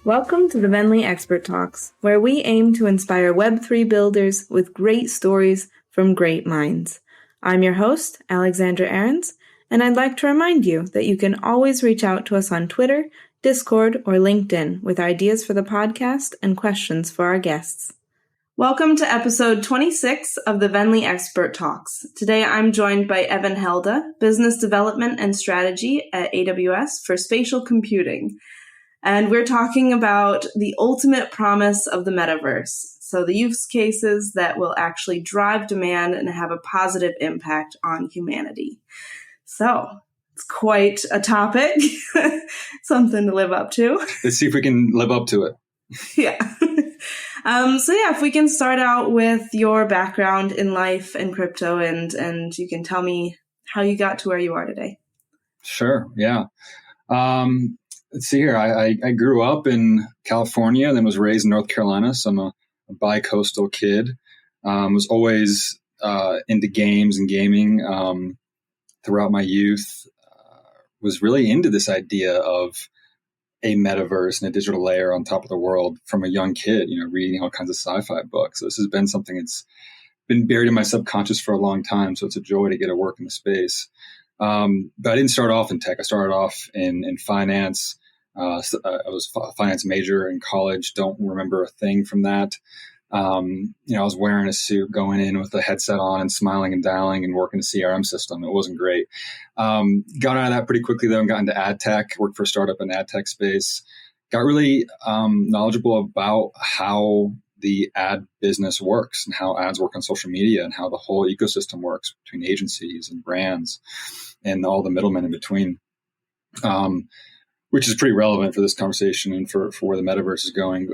Welcome to the Venly Expert Talks, where we aim to inspire Web3 builders with great stories from great minds. I'm your host, Alexandra Ahrens, and I'd like to remind you that you can always reach out to us on Twitter, Discord, or LinkedIn with ideas for the podcast and questions for our guests. Welcome to episode 26 of the Venly Expert Talks. Today I'm joined by Evan Helda, Business Development and Strategy at AWS for Spatial Computing. And we're talking about the ultimate promise of the Metaverse. So the use cases that will actually drive demand and have a positive impact on humanity. So it's quite a topic, something to live up to. Let's see if we can live up to it. Yeah. If we can start out with your background in life and crypto and you can tell me how you got to where you are today. Sure. Yeah. Let's see here. I grew up in California, then was raised in North Carolina. So I'm a bi-coastal kid. Was always into games and gaming throughout my youth. Was really into this idea of a metaverse and a digital layer on top of the world from a young kid, reading all kinds of sci-fi books. So this has been something that's been buried in my subconscious for a long time. So it's a joy to get to work in the space. But I didn't start off in tech. I started off in finance. I was a finance major in college. Don't remember a thing from that. I was wearing a suit, going in with a headset on and smiling and dialing and working a CRM system. It wasn't great. Got out of that pretty quickly though and got into ad tech, worked for a startup in the ad tech space. Got really knowledgeable about how the ad business works and how ads work on social media and how the whole ecosystem works between agencies and brands and all the middlemen in between, which is pretty relevant for this conversation and for where the metaverse is going.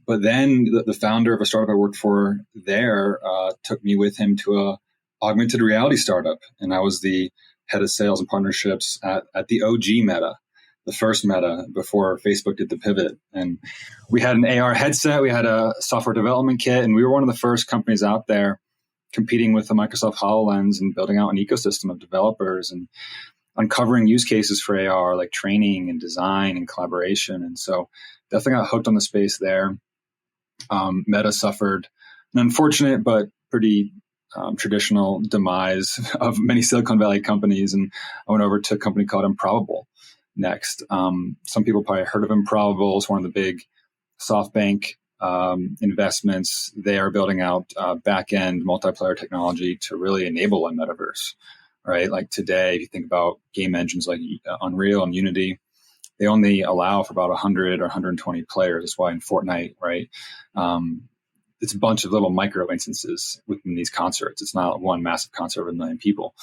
But then the founder of a startup I worked for there took me with him to a augmented reality startup. And I was the head of sales and partnerships at the OG Meta, the first Meta before Facebook did the pivot. And we had an AR headset, we had a software development kit, and we were one of the first companies out there competing with the Microsoft HoloLens and building out an ecosystem of developers and uncovering use cases for AR, like training and design and collaboration. And so definitely got hooked on the space there. Meta suffered an unfortunate but pretty traditional demise of many Silicon Valley companies. And I went over to a company called Improbable next. Some people probably heard of Improbable. It's one of the big SoftBank investments. They are building out back-end multiplayer technology to really enable a metaverse, right? Like today, if you think about game engines like Unreal and Unity, they only allow for about 100 or 120 players. That's why in Fortnite, right? It's a bunch of little micro instances within these concerts. It's not one massive concert of 1 million people.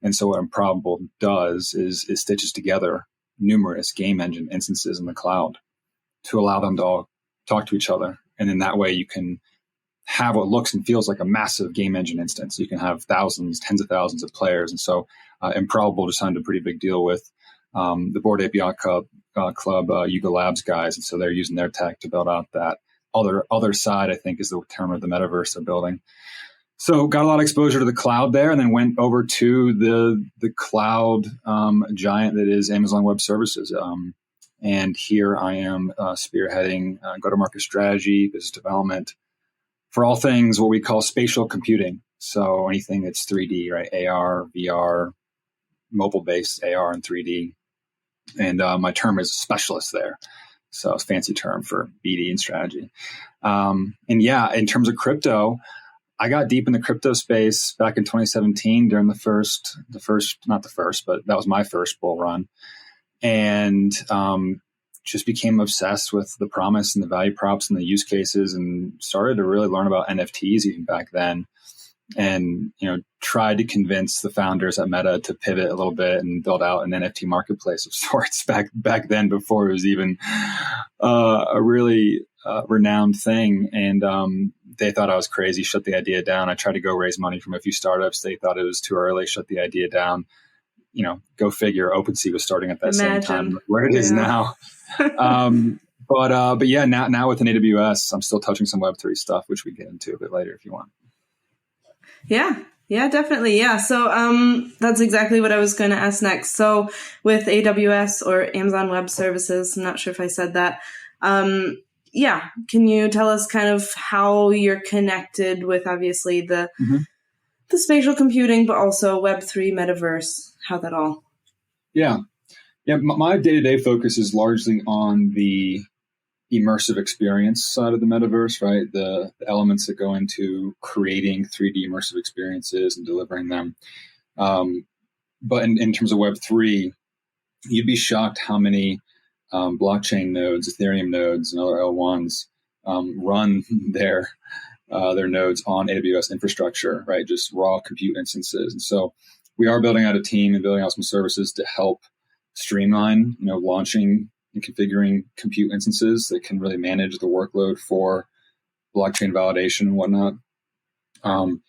And so what Improbable does is it stitches together numerous game engine instances in the cloud to allow them to all talk to each other. And in that way, you can have what looks and feels like a massive game engine instance. You can have thousands, tens of thousands of players. And so Improbable just signed a pretty big deal with the Bored Ape Yacht Club, Yuga Labs guys. And so they're using their tech to build out that other side, I think is the term of the metaverse they're building. So got a lot of exposure to the cloud there, and then went over to the cloud giant that is Amazon Web Services. And here I am spearheading go-to-market strategy, business development for all things what we call spatial computing. So anything that's 3D, right? AR, VR, mobile-based AR and 3D. And my term is specialist there. So it's a fancy term for BD and strategy. In terms of crypto, I got deep in the crypto space back in 2017 during not the first, but that was my first bull run. And just became obsessed with the promise and the value props and the use cases and started to really learn about NFTs even back then. And, tried to convince the founders at Meta to pivot a little bit and build out an NFT marketplace of sorts back then before it was even a really renowned thing. And they thought I was crazy, shut the idea down. I tried to go raise money from a few startups. They thought it was too early, shut the idea down. Go figure. OpenSea was starting at that same time where it is now. Now with an AWS, I'm still touching some Web3 stuff, which we get into a bit later if you want. Yeah, definitely. Yeah. So that's exactly what I was going to ask next. So with AWS or Amazon Web Services, I'm not sure if I said that, Can you tell us kind of how you're connected with obviously the spatial computing, but also Web3, Metaverse, how that all? Yeah. My day-to-day focus is largely on the immersive experience side of the metaverse, right? The elements that go into creating 3D immersive experiences and delivering them. But in terms of Web3, you'd be shocked how many blockchain nodes, Ethereum nodes, and other L1s run their nodes on AWS infrastructure, right? Just raw compute instances. And so we are building out a team and building out some services to help streamline, launching and configuring compute instances that can really manage the workload for blockchain validation and whatnot. And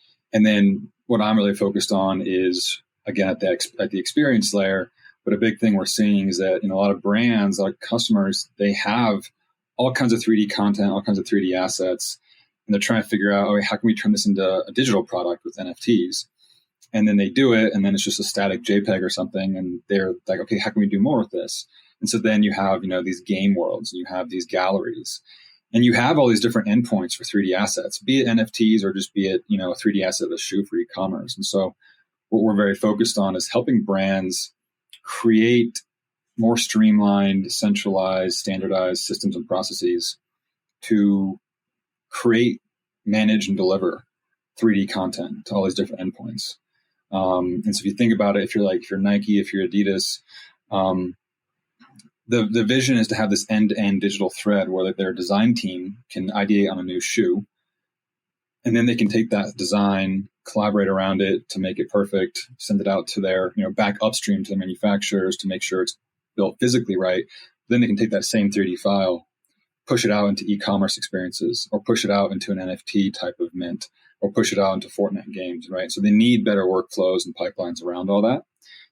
then what I'm really focused on is, again, at the experience layer. But a big thing we're seeing is that a lot of brands, like customers, they have all kinds of 3D content, all kinds of 3D assets, and they're trying to figure out, how can we turn this into a digital product with NFTs? And then they do it, and then it's just a static JPEG or something, and they're like, okay, how can we do more with this? And so then you have, these game worlds, and you have these galleries, and you have all these different endpoints for 3D assets, be it NFTs or just be it, a 3D asset of a shoe for e-commerce. And so what we're very focused on is helping brands create more streamlined, centralized, standardized systems and processes to create, manage, and deliver 3D content to all these different endpoints. And so if you think about it, if you're Nike, if you're Adidas, the vision is to have this end-to-end digital thread where their design team can ideate on a new shoe, and then they can take that design, collaborate around it to make it perfect, send it out to their, back upstream to the manufacturers to make sure it's built physically right. Then they can take that same 3D file, push it out into e-commerce experiences, or push it out into an NFT type of mint, or push it out into Fortnite games, right? So they need better workflows and pipelines around all that.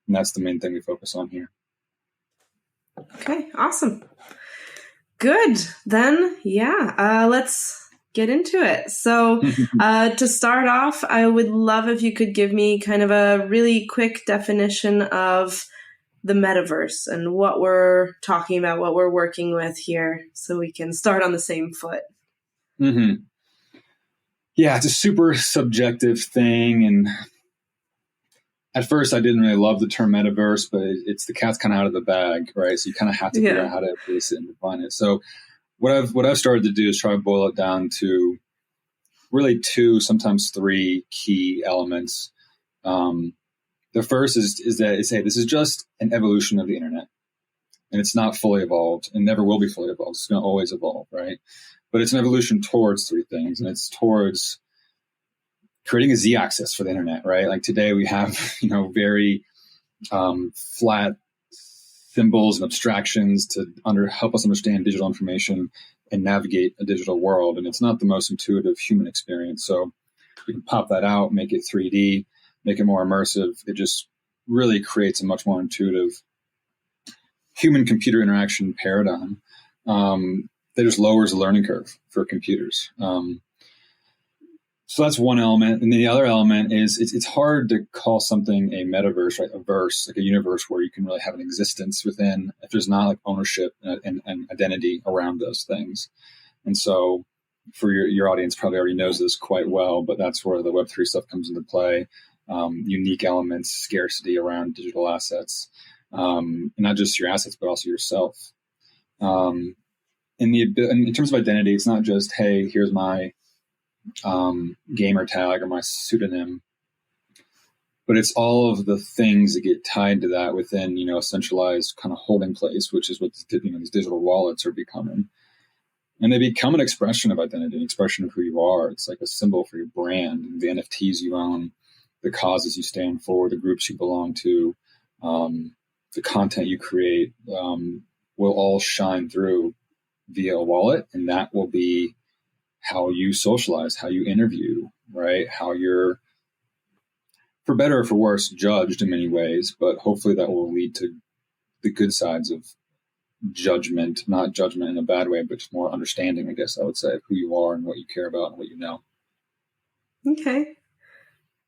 And that's the main thing we focus on here. Okay, awesome. Good. Then, let's get into it. So to start off, I would love if you could give me kind of a really quick definition of the metaverse and what we're talking about, what we're working with here, so we can start on the same foot. Mm-hmm. Yeah, it's a super subjective thing. And at first, I didn't really love the term metaverse, but it's the cat's kind of out of the bag, right? So you kind of have to figure out how to place it and define it. So what I've started to do is try to boil it down to really 2, sometimes 3 key elements. The first is that this is just an evolution of the internet, and it's not fully evolved and never will be fully evolved. It's going to always evolve, right? But it's an evolution towards 3 things, and it's towards creating a z-axis for the internet, right? Like today we have, very flat symbols and abstractions to help us understand digital information and navigate a digital world. And it's not the most intuitive human experience. So we can pop that out, make it 3D, make it more immersive. It just really creates a much more intuitive human-computer interaction paradigm that just lowers the learning curve for computers. So that's one element. And then the other element is it's hard to call something a metaverse, right? A verse, like a universe where you can really have an existence within if there's not like ownership and identity around those things. And so for your audience probably already knows this quite well, but that's where the Web3 stuff comes into play. Unique elements, scarcity around digital assets, and not just your assets, but also yourself. In terms of identity, it's not just, hey, here's my gamer tag or my pseudonym, but it's all of the things that get tied to that within, a centralized kind of holding place, which is what these digital wallets are becoming. And they become an expression of identity, an expression of who you are. It's like a symbol for your brand, the NFTs you own, the causes you stand for, the groups you belong to, the content you create will all shine through via a wallet, and that will be how you socialize, how you interview, right? How you're, for better or for worse, judged in many ways, but hopefully that will lead to the good sides of judgment, not judgment in a bad way, but just more understanding, I guess I would say, of who you are and what you care about and what you know. Okay.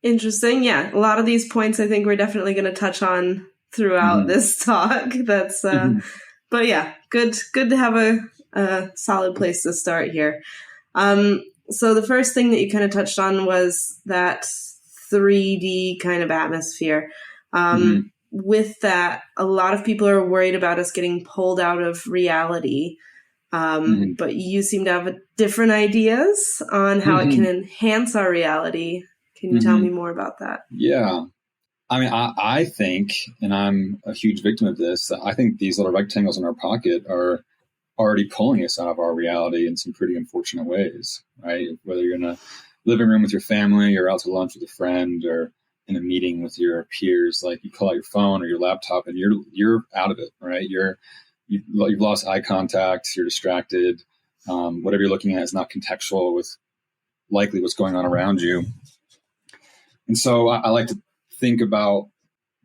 Interesting. Yeah. A lot of these points I think we're definitely going to touch on throughout this talk. That's, but yeah, good to have a solid place to start here. So the first thing that you kind of touched on was that 3D kind of atmosphere. With that, a lot of people are worried about us getting pulled out of reality. But you seem to have different ideas on how it can enhance our reality. Can you tell me more about that? Yeah. I mean, I think, and I'm a huge victim of this, I think these little rectangles in our pocket are already pulling us out of our reality in some pretty unfortunate ways, right? Whether you're in a living room with your family or out to lunch with a friend or in a meeting with your peers, like you pull out your phone or your laptop and you're out of it, right? You've lost eye contact, you're distracted. Whatever you're looking at is not contextual with likely what's going on around you. And so I like to think about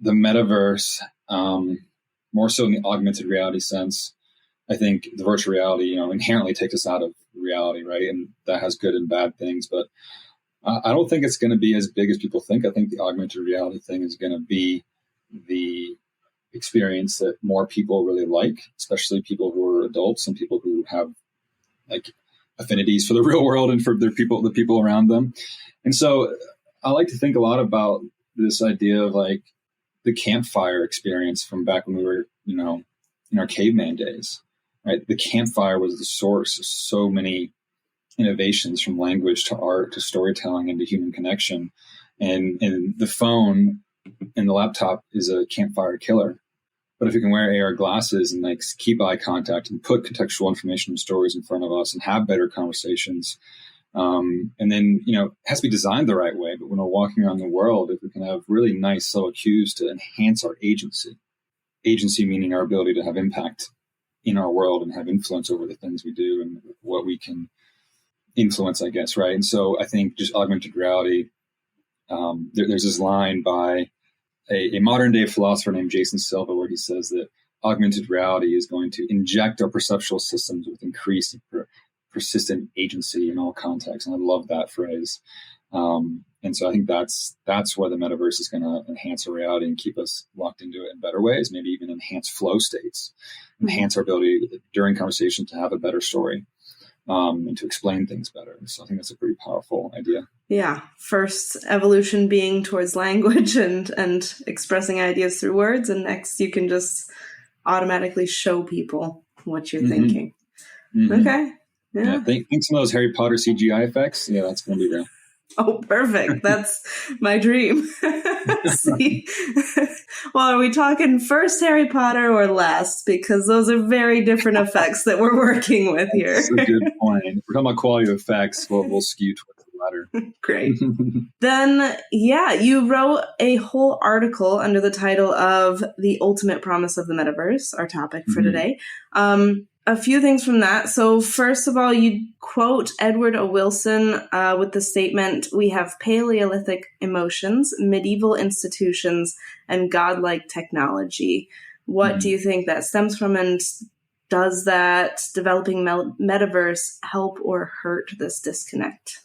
the metaverse more so in the augmented reality sense. I think the virtual reality, inherently takes us out of reality, right? And that has good and bad things. But I don't think it's going to be as big as people think. I think the augmented reality thing is going to be the experience that more people really like, especially people who are adults and people who have like affinities for the real world and for the people around them. And so I like to think a lot about this idea of like the campfire experience from back when we were, in our caveman days, right? The campfire was the source of so many innovations, from language to art to storytelling and to human connection. And the phone and the laptop is a campfire killer. But if you can wear AR glasses and like keep eye contact and put contextual information and stories in front of us and have better conversations, and then, it has to be designed the right way. But when we're walking around the world, if we can have really nice subtle cues to enhance our agency meaning our ability to have impact in our world and have influence over the things we do and what we can influence, I guess, right? And so I think just augmented reality, there's this line by a modern day philosopher named Jason Silva, where he says that augmented reality is going to inject our perceptual systems with increased persistent agency in all contexts. And I love that phrase. And so I think that's where the metaverse is going to enhance our reality and keep us locked into it in better ways, maybe even enhance flow states, enhance our ability during conversation to have a better story. And to explain things better. So I think that's a pretty powerful idea. Yeah. First, evolution being towards language and expressing ideas through words. And next, you can just automatically show people what you're thinking. Okay. Yeah. Think some of those Harry Potter CGI effects. Yeah, that's going to be real. Oh, perfect. That's my dream. See? Well, are we talking first Harry Potter or last? Because those are very different effects that we're working with here. That's a good point. If we're talking about quality of effects, we'll skew towards the latter. Great. Then, you wrote a whole article under the title of The Ultimate Promise of the Metaverse, our topic for today. A few things from that. So first of all, you quote Edward O. Wilson with the statement, "We have Paleolithic emotions, medieval institutions, and godlike technology." What do you think that stems from, and does that developing metaverse help or hurt this disconnect?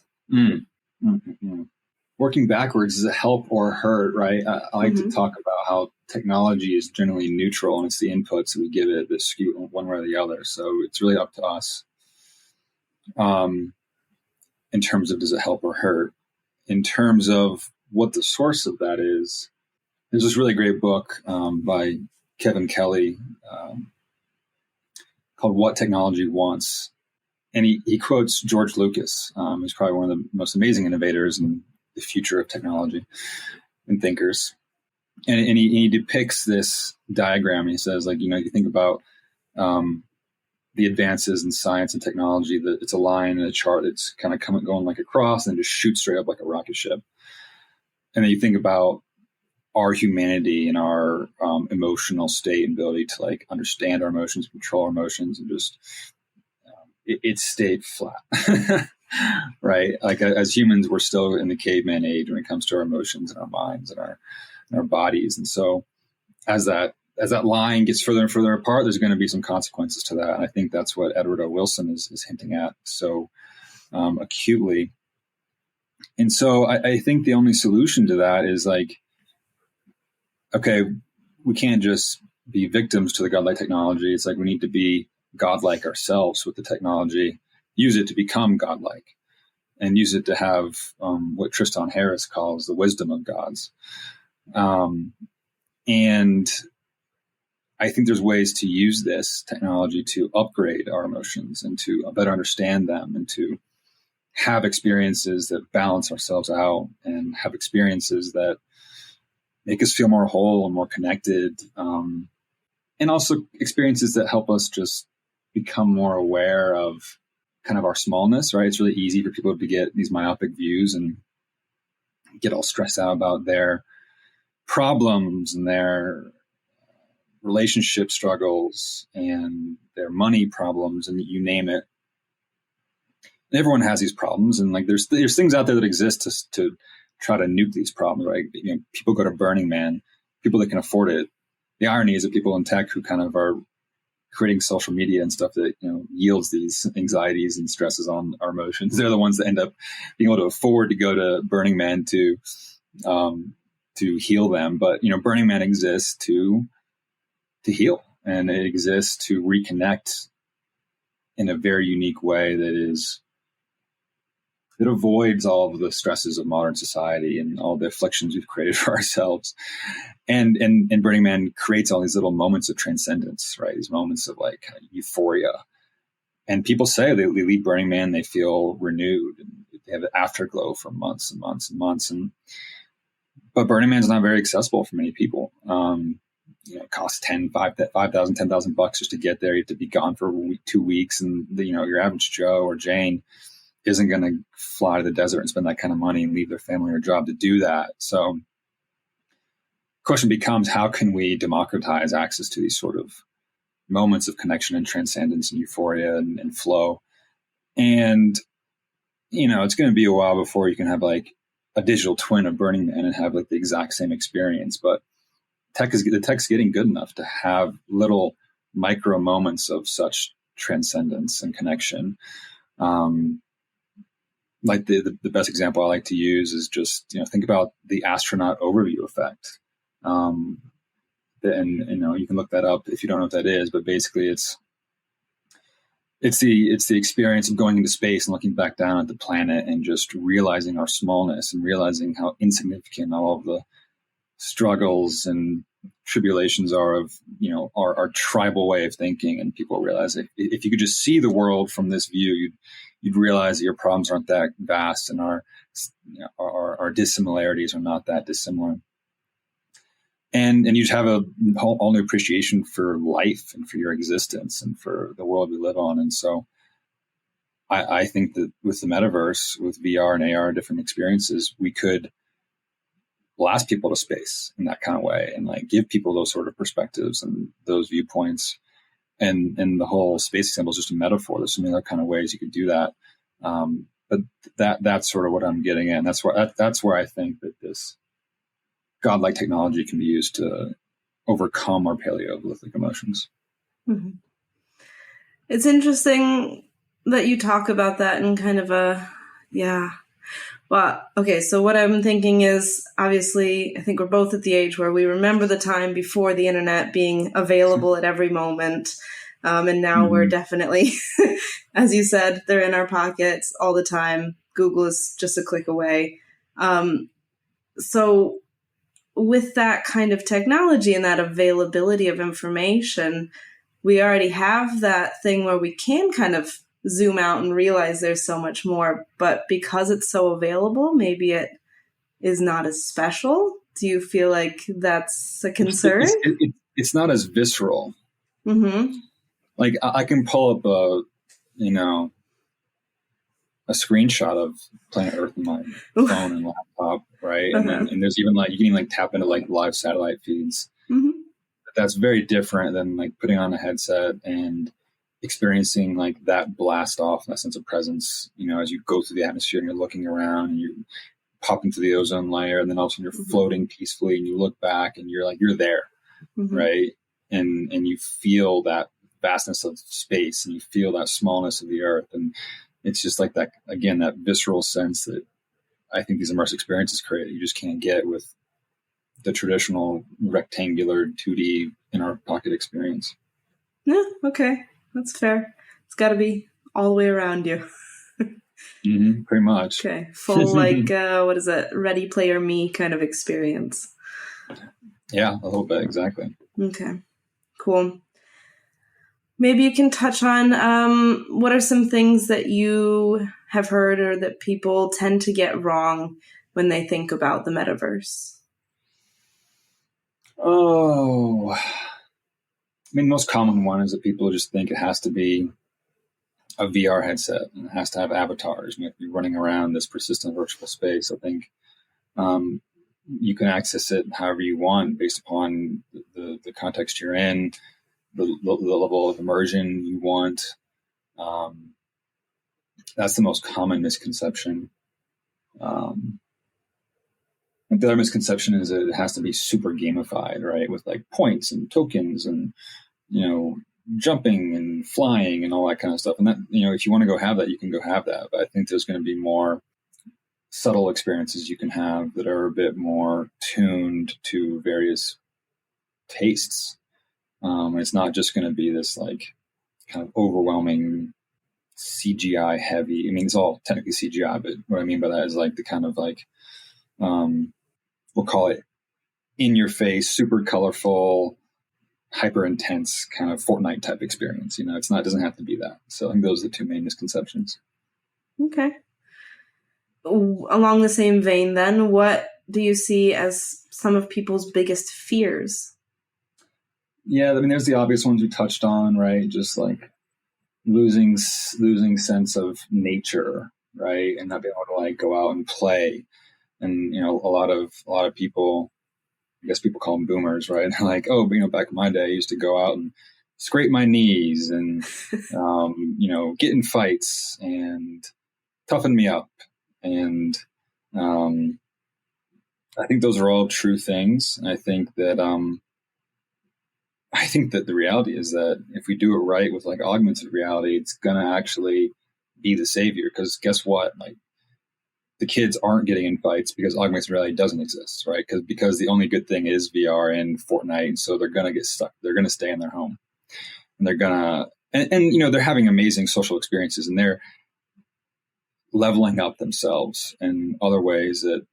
Working backwards, is it help or hurt, right? I like to talk about how technology is generally neutral, and it's the inputs that we give it that skew one way or the other. So it's really up to us in terms of does it help or hurt. In terms of what the source of that is, there's this really great book by Kevin Kelly called What Technology Wants. And he quotes George Lucas, who's probably one of the most amazing innovators in the future of technology and thinkers. And he depicts this diagram. He says, like, you think about the advances in science and technology, that it's a line and a chart that's kind of going like across and just shoots straight up like a rocket ship. And then you think about our humanity and our emotional state and ability to like understand our emotions, control our emotions, and just it stayed flat. Right? Like as humans, we're still in the caveman age when it comes to our emotions and our minds and our bodies. And so as that line gets further and further apart, there's going to be some consequences to that. And I think that's what Edward O. Wilson is hinting at so acutely. And so I think the only solution to that is like, okay, we can't just be victims to the godlike technology. It's like we need to be godlike ourselves with the technology, use it to become godlike, and use it to have what Tristan Harris calls the wisdom of gods. And I think there's ways to use this technology to upgrade our emotions and to better understand them, and to have experiences that balance ourselves out, and have experiences that make us feel more whole and more connected. And also experiences that help us just become more aware of kind of our smallness, right? It's really easy for people to get these myopic views and get all stressed out about their problems and their relationship struggles and their money problems, and you name it. And everyone has these problems, and like there's things out there that exist to try to nuke these problems, right? You know, people go to Burning Man, people that can afford it. The irony is that people in tech who kind of are creating social media and stuff that, you know, yields these anxieties and stresses on our emotions, they're the ones that end up being able to afford to go to Burning Man to heal them. But, you know, Burning Man exists to heal, and it exists to reconnect in a very unique way that avoids all of the stresses of modern society and all the afflictions we've created for ourselves. And Burning Man creates all these little moments of transcendence, right? These moments of like euphoria. And people say they leave Burning Man, they feel renewed, and they have an afterglow for months and months and months. But Burning Man is not very accessible for many people. You know, it costs $5,000, $10,000 just to get there. You have to be gone for 2 weeks, and your average Joe or Jane isn't going to fly to the desert and spend that kind of money and leave their family or job to do that. So, the question becomes, how can we democratize access to these sort of moments of connection and transcendence and euphoria and flow? And it's going to be a while before you can have like a digital twin of Burning Man and have like the exact same experience, but the tech's getting good enough to have little micro moments of such transcendence and connection. Like the best example I like to use is just, think about the astronaut overview effect. And you can look that up if you don't know what that is, but basically it's the experience of going into space and looking back down at the planet and just realizing our smallness and realizing how insignificant all of the struggles and tribulations are of, our tribal way of thinking. And people realize that if you could just see the world from this view, you'd realize that your problems aren't that vast, and our dissimilarities are not that dissimilar. And you'd have a whole new appreciation for life and for your existence and for the world we live on. And so I think that with the metaverse, with VR and AR, different experiences, we could blast people to space in that kind of way and like give people those sort of perspectives and those viewpoints. And the whole space example is just a metaphor. There's so many other kind of ways you could do that. But that's sort of what I'm getting at. And that's where I think that this godlike technology can be used to overcome our Paleolithic emotions. Mm-hmm. It's interesting that you talk about that in kind of Well, okay, so what I'm thinking is, obviously, I think we're both at the age where we remember the time before the internet being available at every moment. And now we're definitely, as you said, they're in our pockets all the time. Google is just a click away. So with that kind of technology and that availability of information, we already have that thing where we can kind of zoom out and realize there's so much more, but because it's so available, maybe it is not as special. Do you feel like that's a concern? It's not as visceral. Mm-hmm. Like I can pull up a screenshot of planet Earth on my phone and laptop, right? Uh-huh. And there's even you can even tap into live satellite feeds. Mm-hmm. But that's very different than putting on a headset and experiencing that blast off, that sense of presence, as you go through the atmosphere and you're looking around and you're popping through the ozone layer, and then all of a sudden you're floating peacefully and you look back and you're there, right? And you feel that vastness of space and you feel that smallness of the earth. And it's just that, again, that visceral sense that I think these immersive experiences create, you just can't get with the traditional rectangular 2D in our pocket experience. Yeah. Okay. That's fair. It's got to be all the way around you. Pretty much. Okay. Full, like, what is it? Ready Player Me kind of experience. Yeah, a little bit. Exactly. Okay. Cool. Maybe you can touch on what are some things that you have heard or that people tend to get wrong when they think about the metaverse? Oh, I mean, the most common one is that people just think it has to be a VR headset and it has to have avatars. You have to be running around this persistent virtual space. I think you can access it however you want based upon the context you're in, the level of immersion you want. That's the most common misconception. I think the other misconception is that it has to be super gamified, right? With like points and tokens and, jumping and flying and all that kind of stuff. And that, if you want to go have that, you can go have that. But I think there's going to be more subtle experiences you can have that are a bit more tuned to various tastes. It's not just going to be this like kind of overwhelming CGI heavy. I mean, it's all technically CGI, but what I mean by that is like the kind of like, we'll call it in your face, super colorful, hyper intense kind of Fortnite type experience. It doesn't have to be that. So I think those are the two main misconceptions. Okay. Along the same vein, then, what do you see as some of people's biggest fears? Yeah, I mean, there's the obvious ones we touched on, right? Just like losing sense of nature, right, and not being able to like go out and play. And a lot of people, I guess people call them boomers, right? They're like, oh, but back in my day, I used to go out and scrape my knees and get in fights and toughen me up. And I think those are all true things. And I think that the reality is that if we do it right with like augmented reality, it's gonna actually be the savior. Because guess what? Like the kids aren't getting in fights because augmented reality doesn't exist, right? Because the only good thing is VR and Fortnite, and so they're gonna get stuck. They're gonna stay in their home, and they're gonna and they're having amazing social experiences, and they're leveling up themselves in other ways that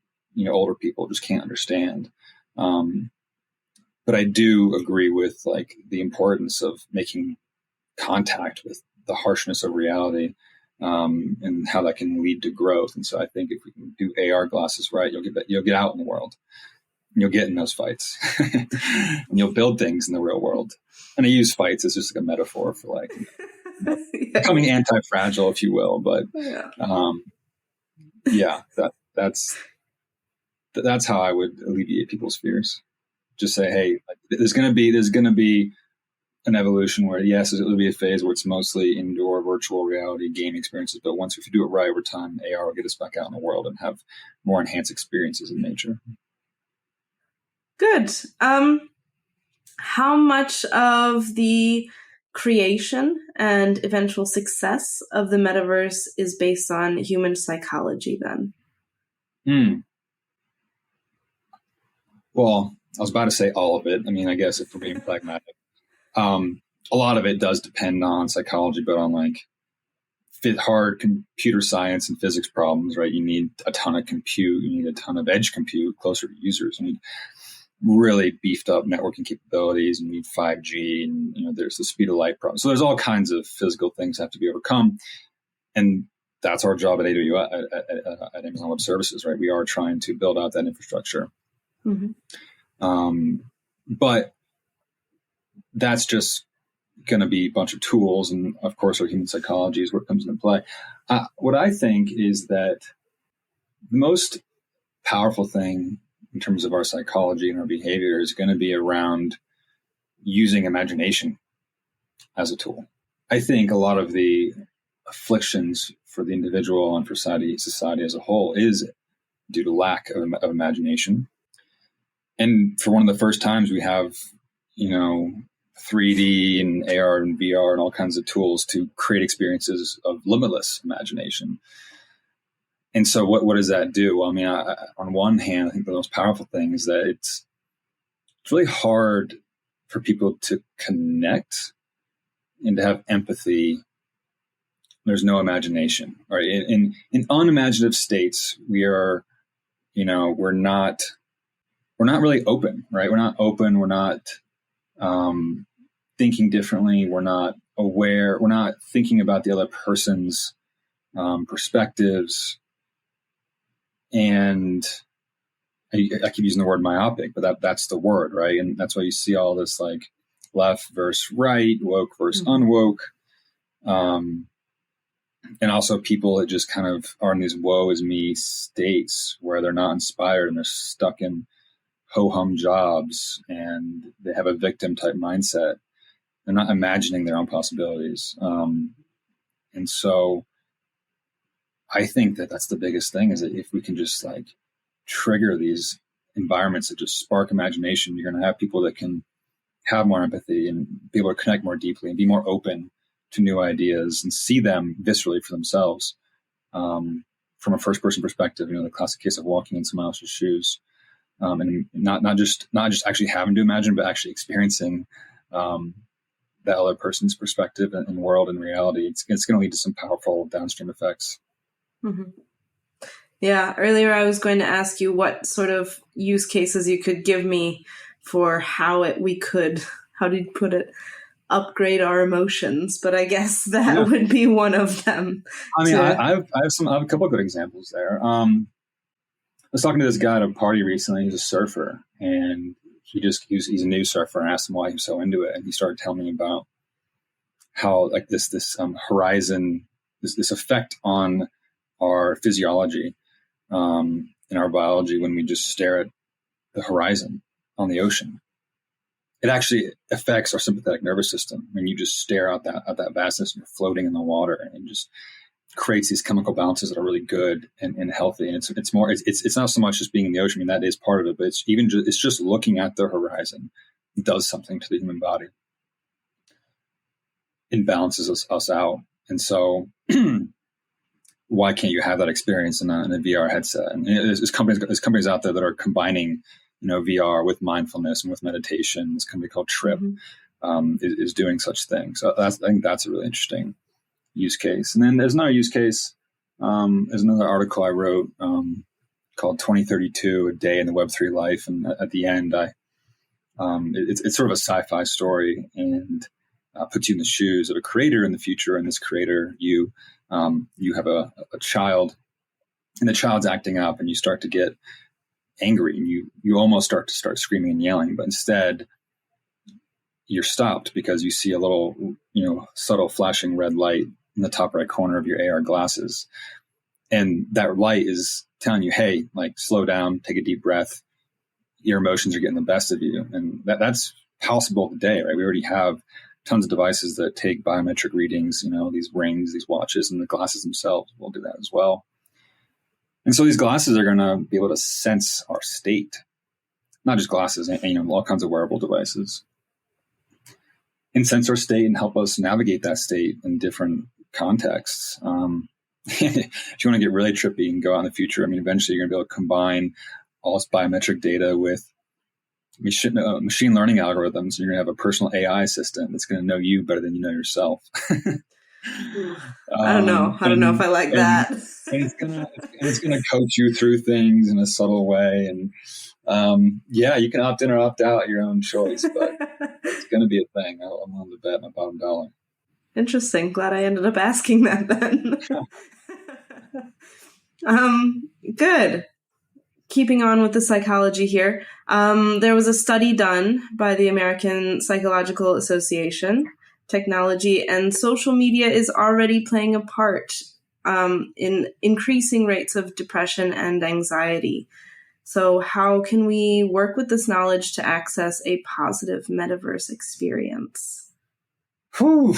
older people just can't understand. But I do agree with like the importance of making contact with the harshness of reality, and how that can lead to growth. And so I think if we can do AR glasses right, you'll get out in the world, and you'll get in those fights, and you'll build things in the real world. And I use fights as just like a metaphor for like becoming anti-fragile, if you will. But that's how I would alleviate people's fears. Just say, hey, like, there's going to be an evolution where, yes, it'll be a phase where it's mostly indoor virtual reality game experiences. But once if you do it right over time, AR will get us back out in the world and have more enhanced experiences in nature. Good. How much of the creation and eventual success of the metaverse is based on human psychology then? Well, I was about to say all of it. I mean, I guess if we're being pragmatic, a lot of it does depend on psychology, but on like hard computer science and physics problems, right? You need a ton of compute. You need a ton of edge compute closer to users. You need really beefed up networking capabilities. You need 5G, and there's the speed of light problem. So there's all kinds of physical things that have to be overcome, and that's our job at AWS, at Amazon Web Services, right? We are trying to build out that infrastructure. But that's just going to be a bunch of tools, and of course our human psychology is where it comes into play. What I think is that the most powerful thing in terms of our psychology and our behavior is going to be around using imagination as a tool. I think a lot of the afflictions for the individual and for society as a whole is due to lack of imagination. And for one of the first times, we have, 3D and AR and VR and all kinds of tools to create experiences of limitless imagination. And so what does that do? Well, I mean, on one hand, I think the most powerful thing is that it's really hard for people to connect and to have empathy, there's no imagination, right? In unimaginative states, we're not really open, right? We're not open. We're not thinking differently. We're not aware. We're not thinking about the other person's perspectives. And I keep using the word myopic, but that's the word, right? And that's why you see all this like left versus right, woke versus unwoke. And also people that just kind of are in these woe is me states where they're not inspired and they're stuck in ho-hum jobs and they have a victim type mindset. They're not imagining their own possibilities. And so I think that that's the biggest thing, is that if we can just like trigger these environments that just spark imagination, you're going to have people that can have more empathy and be able to connect more deeply and be more open to new ideas and see them viscerally for themselves, from a first person perspective. The classic case of walking in someone else's shoes, and not just actually having to imagine, but actually experiencing that other person's perspective and world and reality. It's going to lead to some powerful downstream effects. Mm-hmm. Yeah. Earlier, I was going to ask you what sort of use cases you could give me for how do you put it, upgrade our emotions, but I guess that would be one of them. I mean, I have a couple of good examples there. I was talking to this guy at a party recently. He's a surfer, and he's a new surfer, and I asked him why he was so into it, and he started telling me about how like this horizon, this effect on our physiology, in our biology, when we just stare at the horizon on the ocean. It actually affects our sympathetic nervous system. When you just stare out that vastness and you're floating in the water, and it just creates these chemical balances that are really good and healthy. And it's not so much just being in the ocean. I mean, that is part of it, but it's just looking at the horizon does something to the human body. It balances us out. And so why can't you have that experience in a VR headset? And there's companies out there that are combining VR with mindfulness and with meditation. This company called Trip is doing such things. So I think that's a really interesting use case. And then there's another use case. There's another article I wrote called 2032, A Day in the Web3 Life. And at the end, it's sort of a sci-fi story, and puts you in the shoes of a creator in the future. And this creator, you have a child, and the child's acting up, and you start to get angry, and you almost start screaming and yelling, but instead you're stopped because you see a little, subtle flashing red light in the top right corner of your AR glasses. And that light is telling you, hey, like, slow down, take a deep breath. Your emotions are getting the best of you. And that's possible today, right? We already have tons of devices that take biometric readings, these rings, these watches, and the glasses themselves will do that as well. And so these glasses are going to be able to sense our state, not just glasses, and all kinds of wearable devices, and sense our state and help us navigate that state in different contexts. If you want to get really trippy and go out in the future, I mean, eventually you're going to be able to combine all this biometric data with machine learning algorithms. You're going to have a personal AI assistant that's going to know you better than you know yourself. I don't know. I don't know if I like that. And it's gonna coach you through things in a subtle way. And you can opt in or opt out, your own choice, but it's going to be a thing. I'm willing to bet my bottom dollar. Interesting. Glad I ended up asking that then. Good. Keeping on with the psychology here. There was a study done by the American Psychological Association. Technology and social media is already playing a part in increasing rates of depression and anxiety. So how can we work with this knowledge to access a positive metaverse experience? Whew,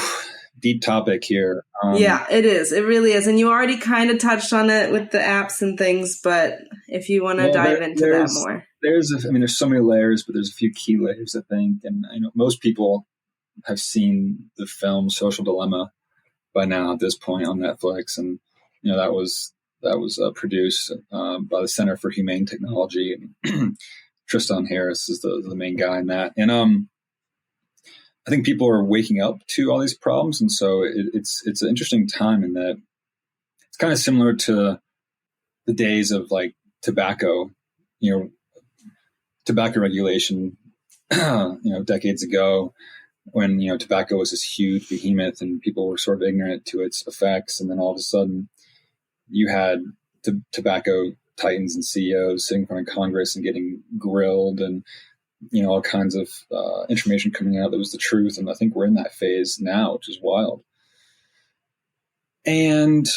deep topic here. Yeah, it is. It really is. And you already kind of touched on it with the apps and things, but if you want to dive into that more. There's so many layers, but there's a few key layers, I think. And most people have seen the film Social Dilemma by now at this point on Netflix. And, that was produced by the Center for Humane Technology. And Tristan Harris is the main guy in that. And I think people are waking up to all these problems. And so it's an interesting time in that it's kind of similar to the days of like tobacco, tobacco regulation, decades ago, when, tobacco was this huge behemoth and people were sort of ignorant to its effects. And then all of a sudden you had tobacco titans and CEOs sitting in front of Congress and getting grilled, and, all kinds of information coming out that was the truth. And I think we're in that phase now, which is wild. And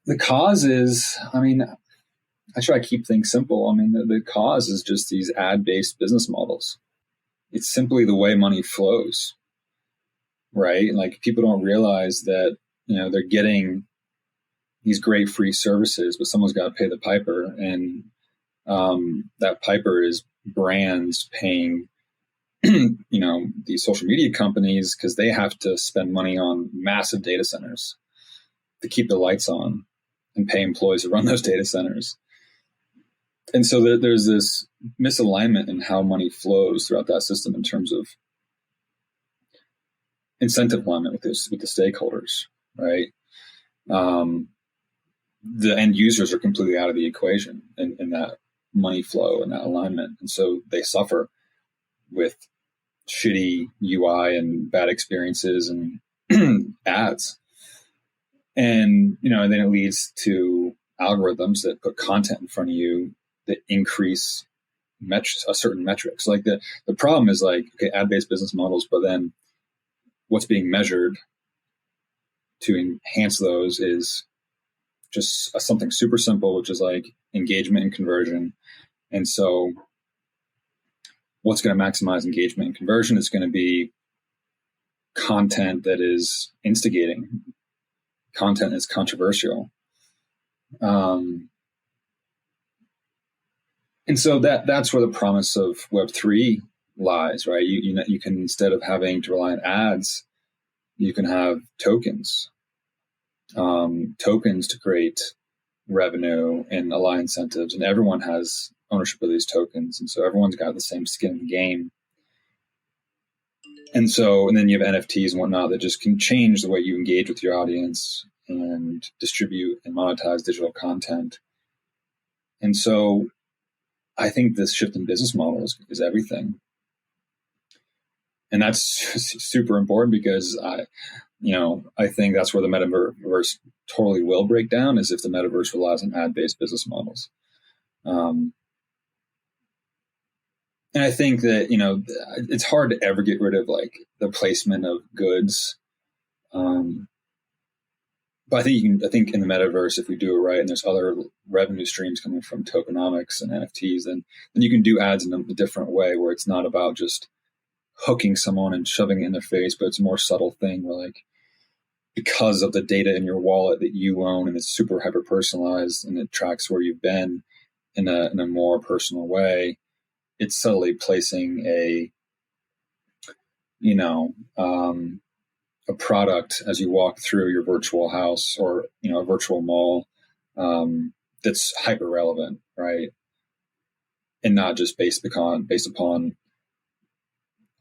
the cause is, I try to keep things simple. The cause is just these ad-based business models. It's simply the way money flows, right? Like, people don't realize that, they're getting these great free services, but someone's got to pay the piper. And that piper is brands paying, these social media companies, because they have to spend money on massive data centers to keep the lights on and pay employees to run those data centers. And so there's this misalignment in how money flows throughout that system in terms of incentive alignment with the stakeholders, right? The end users are completely out of the equation in that money flow and that alignment. And so they suffer with shitty UI and bad experiences and ads. And, and then it leads to algorithms that put content in front of you that increase a certain metrics. Like the problem is like, okay, ad-based business models, but then what's being measured to enhance those is just something super simple, which is like engagement and conversion. And so what's going to maximize engagement and conversion is going to be content that is instigating, content that's controversial. And so that's where the promise of Web3 lies, right? You can, instead of having to rely on ads, you can have tokens to create revenue and align incentives, and everyone has ownership of these tokens. And so everyone's got the same skin in the game. And then you have NFTs and whatnot that just can change the way you engage with your audience and distribute and monetize digital content. And so I think this shift in business models is everything. And that's super important because I think that's where the metaverse totally will break down, is if the metaverse relies on ad-based business models. And I think that, it's hard to ever get rid of like the placement of goods. But I think in the metaverse, if we do it right, and there's other revenue streams coming from tokenomics and NFTs, then you can do ads in a different way, where it's not about just hooking someone and shoving it in their face, but it's a more subtle thing where, like, because of the data in your wallet that you own, and it's super hyper personalized and it tracks where you've been in a more personal way, it's subtly placing a product as you walk through your virtual house or, a virtual mall, that's hyper relevant, right? And not just based upon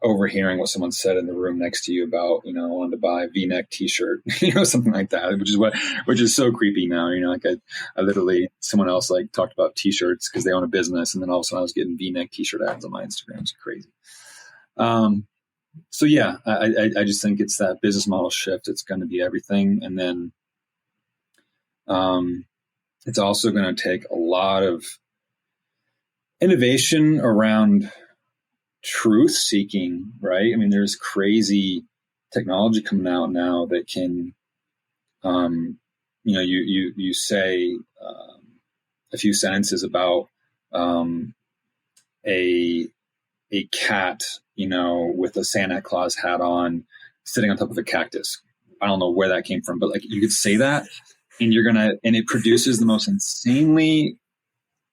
overhearing what someone said in the room next to you about, I wanted to buy a V-neck t-shirt, something like that, which is so creepy now. Like I literally, someone else like talked about t-shirts because they own a business, and then all of a sudden I was getting V-neck t-shirt ads on my Instagram. It's crazy. So yeah, I just think it's that business model shift. It's going to be everything. And then, it's also going to take a lot of innovation around truth seeking, right? There's crazy technology coming out now that can, you say a few sentences about a cat, with a Santa Claus hat on, sitting on top of a cactus. I don't know where that came from, but like you could say that, and and it produces the most insanely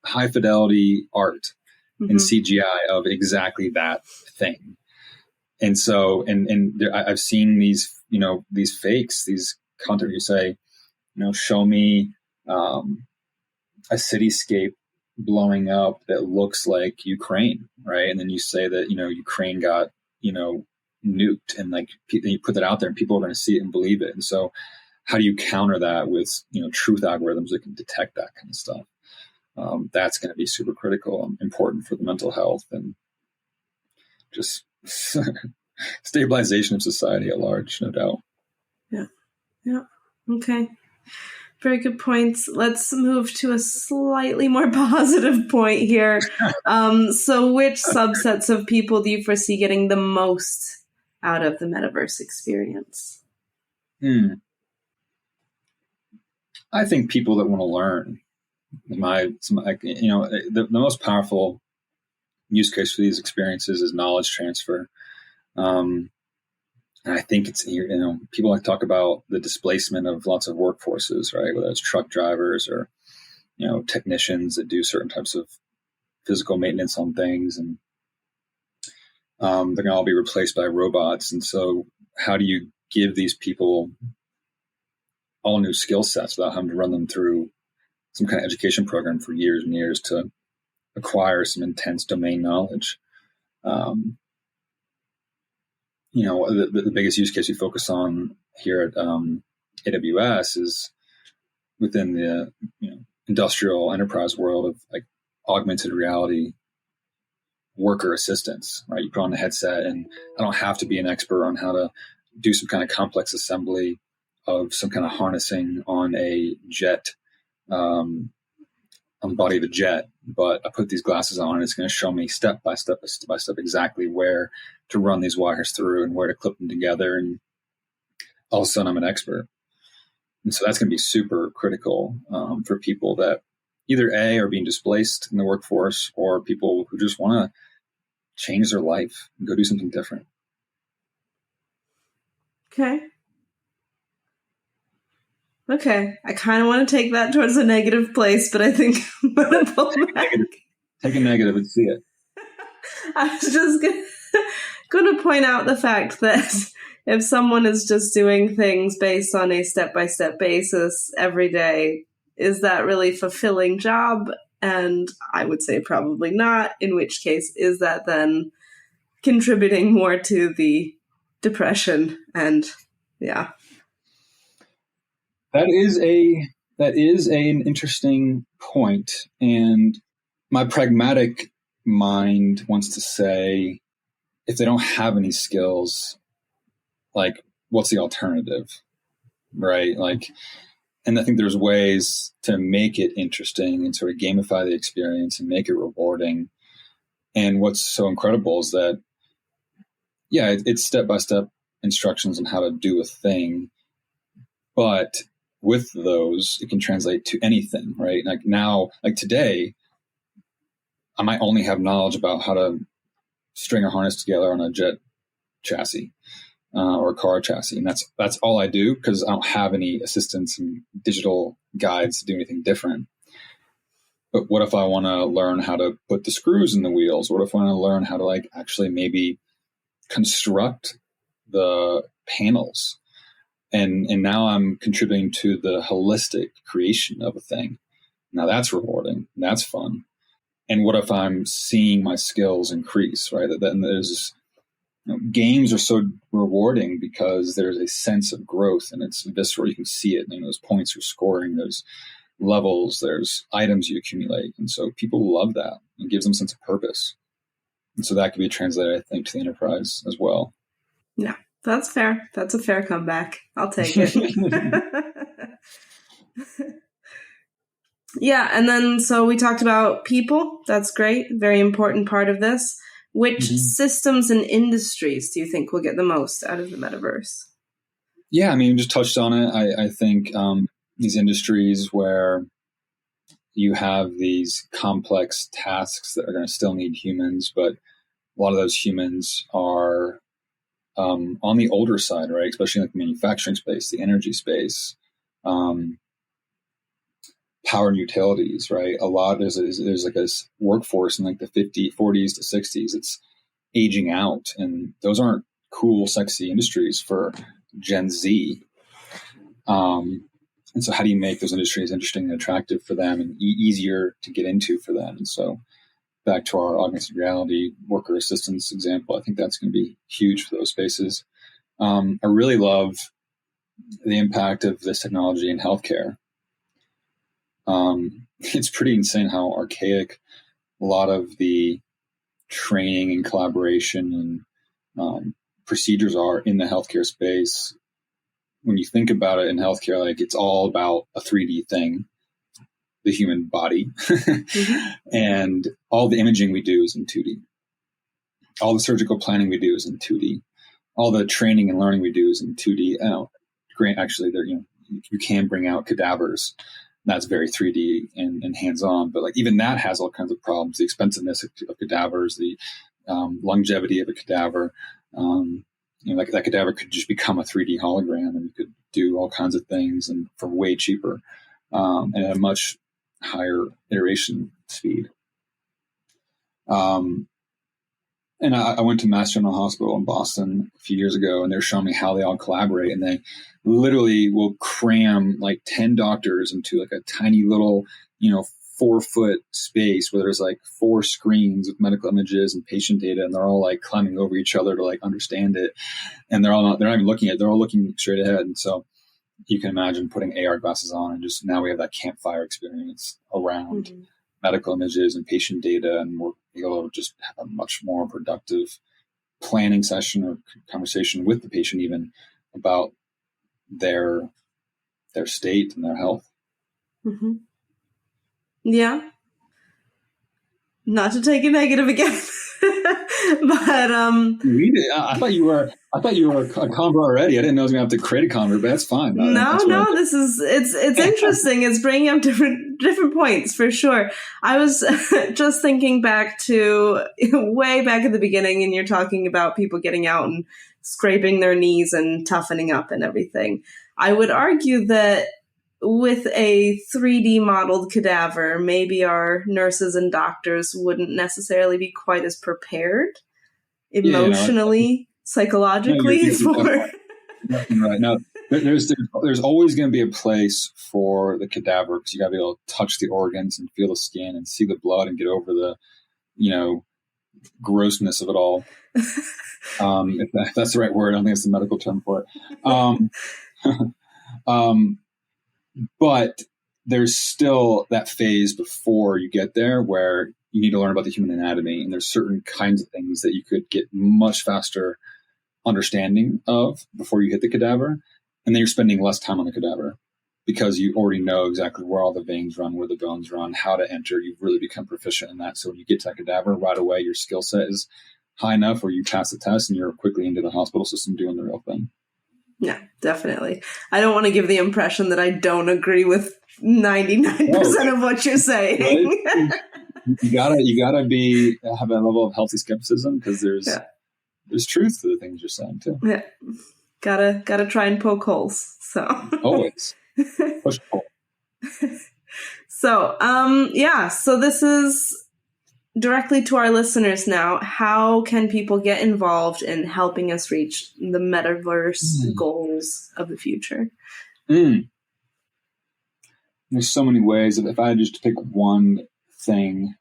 high fidelity art and CGI of exactly that thing. And so, I've seen these, these fakes, these content, you say, show me a cityscape blowing up that looks like Ukraine, right? And then you say that, Ukraine got, nuked, and like you put that out there and people are going to see it and believe it. And so how do you counter that with, truth algorithms that can detect that kind of stuff? That's going to be super critical and important for the mental health and just stabilization of society at large, no doubt. Yeah. Yeah. Okay. Very good points. Let's move to a slightly more positive point here. So which subsets of people do you foresee getting the most out of the metaverse experience? I think people that want to learn. The most powerful use case for these experiences is knowledge transfer. And I think it's, people like to talk about the displacement of lots of workforces, right? Whether it's truck drivers or, technicians that do certain types of physical maintenance on things, and they're going to all be replaced by robots. And so how do you give these people all new skill sets without having to run them through some kind of education program for years and years to acquire some intense domain knowledge? The biggest use case we focus on here at AWS is within the industrial enterprise world of like augmented reality worker assistance, right? You put on a headset, and I don't have to be an expert on how to do some kind of complex assembly of some kind of harnessing on a jet, on the body of a jet, but I put these glasses on and it's going to show me step by step exactly where to run these wires through and where to clip them together. And all of a sudden I'm an expert. And so that's going to be super critical for people that either A, are being displaced in the workforce, or people who just want to change their life and go do something different. Okay. I kind of want to take that towards a negative place, but I think I'm going to pull back. Take a negative and see it. I was just going to point out the fact that if someone is just doing things based on a step-by-step basis every day, is that really fulfilling job? And I would say probably not, in which case, is that then contributing more to the depression? And yeah. That is an interesting point. And my pragmatic mind wants to say, if they don't have any skills, like, what's the alternative, right? Like, and I think there's ways to make it interesting and sort of gamify the experience and make it rewarding. And what's so incredible is that, it's step-by-step instructions on how to do a thing, but with those, it can translate to anything, right? Like now, like today, I might only have knowledge about how to string a harness together on a jet chassis or a car chassis. And that's all I do, because I don't have any assistance and digital guides to do anything different. But what if I want to learn how to put the screws in the wheels? What if I want to learn how to like actually maybe construct the panels? And now I'm contributing to the holistic creation of a thing. Now that's rewarding. That's fun. And what if I'm seeing my skills increase, right? Then there's, games are so rewarding because there's a sense of growth and it's visceral. You can see it. Those points you're scoring, there's levels, there's items you accumulate. And so people love that. It gives them a sense of purpose. And so that could be translated, I think, to the enterprise as well. Yeah. That's fair. That's a fair comeback. I'll take it. Yeah. And then, so we talked about people. That's great. Very important part of this. Which systems and industries do you think will get the most out of the metaverse? Yeah, I mean, just touched on it. I think these industries where you have these complex tasks that are going to still need humans, but a lot of those humans are on the older side, right? Especially like the manufacturing space, the energy space, power and utilities, right? A lot, there's like a workforce in like the 40s to 60s. It's aging out, and those aren't cool, sexy industries for Gen Z. And so how do you make those industries interesting and attractive for them and easier to get into for them? And so back to our augmented reality worker assistance example, I think that's going to be huge for those spaces. I really love the impact of this technology in healthcare. It's pretty insane how archaic a lot of the training and collaboration and procedures are in the healthcare space. When you think about it in healthcare, like it's all about a 3D thing, the human body, mm-hmm. and all the imaging we do is in 2D. All the surgical planning we do is in 2D. All the training and learning we do is in 2D. Actually, there you can bring out cadavers. That's very 3D and hands-on, but like even that has all kinds of problems. The expensiveness of cadavers, the longevity of a cadaver. Like that cadaver could just become a 3D hologram, and you could do all kinds of things and for way cheaper and at a much higher iteration speed. And I went to Mass General Hospital in Boston a few years ago, and they were showing me how they all collaborate. And they literally will cram like 10 doctors into like a tiny little, 4-foot space where there's like 4 screens with medical images and patient data, and they're all like climbing over each other to like understand it. And they're not even looking at it. They're all looking straight ahead. And so you can imagine putting AR glasses on, and just now we have that campfire experience around mm-hmm. medical images and patient data, and we're able to just have a much more productive planning session or conversation with the patient even about their state and their health. Mm-hmm. Yeah. Not to take a negative again. But I thought you were a convert already. I didn't know I was gonna have to create a convert, but that's fine. No, this is it's interesting. It's bringing up different points for sure. I was just thinking back to way back at the beginning, and you're talking about people getting out and scraping their knees and toughening up and everything. I would argue that with a 3D modeled cadaver, maybe our nurses and doctors wouldn't necessarily be quite as prepared emotionally, psychologically for. Right. No, there's always going to be a place for the cadaver, because you got to be able to touch the organs and feel the skin and see the blood and get over the, grossness of it all. If that's the right word, I don't think it's the medical term for it. But there's still that phase before you get there where you need to learn about the human anatomy, and there's certain kinds of things that you could get much faster understanding of before you hit the cadaver, and then you're spending less time on the cadaver because you already know exactly where all the veins run, where the bones run, how to enter. You've really become proficient in that. So when you get to that cadaver right away, your skill set is high enough where you pass the test and you're quickly into the hospital system doing the real thing. Yeah, definitely. I don't want to give the impression that I don't agree with 99% of what you're saying. Right? You gotta have a level of healthy skepticism, because there's truth to the things you're saying too. Yeah, gotta try and poke holes. So always push pull. So so this is directly to our listeners now. How can people get involved in helping us reach the metaverse goals of the future? There's so many ways. If I had just to pick one thing,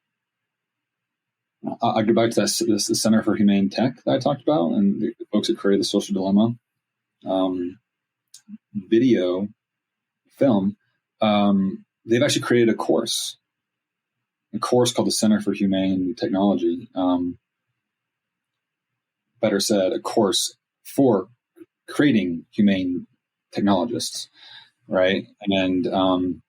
I'll go back to the Center for Humane Tech that I talked about, and the folks that created the Social Dilemma film. They've actually created a course called the Center for Humane Technology. Better said, a course for creating humane technologists, right? And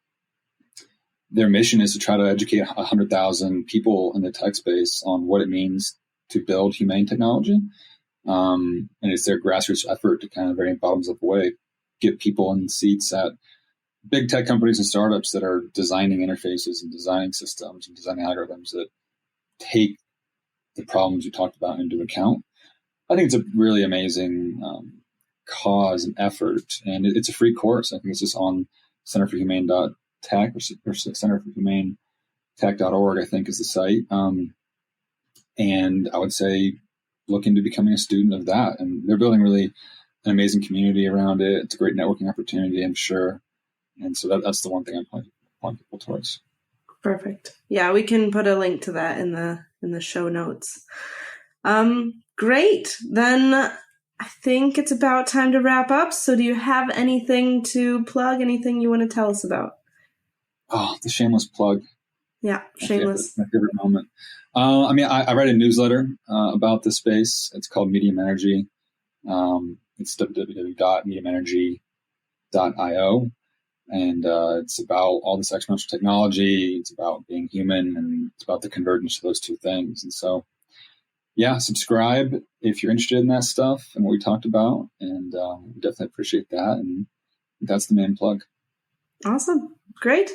their mission is to try to educate 100,000 people in the tech space on what it means to build humane technology. And it's their grassroots effort to kind of very bottoms-up way get people in seats at big tech companies and startups that are designing interfaces and designing systems and designing algorithms that take the problems you talked about into account. I think it's a really amazing cause and effort, and it's a free course. I think it's just on centerforhumane.tech or centerforhumanetech.org, I think is the site. And I would say look into becoming a student of that. And they're building really an amazing community around it. It's a great networking opportunity, I'm sure. And so that's the one thing I'm pointing people towards. Perfect. Yeah, we can put a link to that in the show notes. Great. Then I think it's about time to wrap up. So do you have anything to plug, anything you want to tell us about? Oh, the shameless plug. Yeah, shameless. My favorite moment. I write a newsletter about the space. It's called Medium Energy. It's www.mediumenergy.io. And it's about all this exponential technology. It's about being human, and it's about the convergence of those two things. And so, yeah, subscribe if you're interested in that stuff and what we talked about. And we definitely appreciate that. And that's the main plug. Awesome. Great.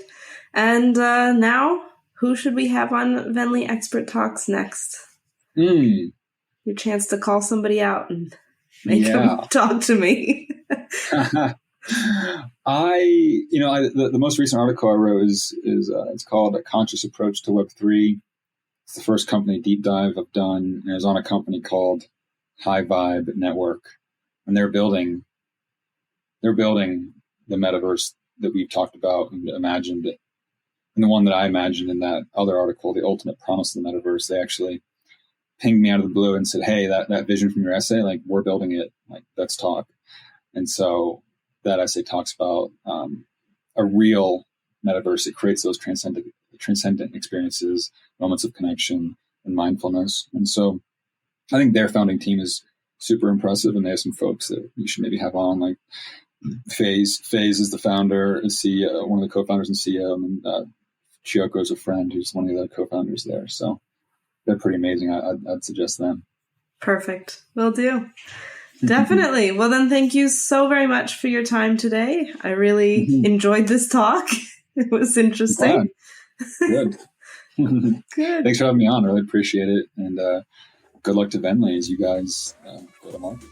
And now, who should we have on Venly Expert Talks next? Your chance to call somebody out and make them talk to me. The most recent article I wrote is it's called A Conscious Approach to Web3. It's the first company deep dive I've done, and it was on a company called High Vibe Network, and they're building the metaverse that we've talked about and imagined it. And the one that I imagined in that other article, The Ultimate Promise of the Metaverse, they actually pinged me out of the blue and said, "Hey, that vision from your essay, like, we're building it, like, let's talk." And so that essay talks about a real metaverse that creates those transcendent experiences, moments of connection, and mindfulness. And so I think their founding team is super impressive, and they have some folks that you should maybe have on, like FaZe. FaZe is the founder and CEO, one of the co-founders and CEO, and Chiyoko is a friend who's one of the co-founders there. So they're pretty amazing. I'd suggest them. Perfect. Will do. Definitely. Well, then thank you so very much for your time today. I really enjoyed this talk. It was interesting. Good. Good. Thanks for having me on. I really appreciate it. And good luck to Venly as you guys go to market.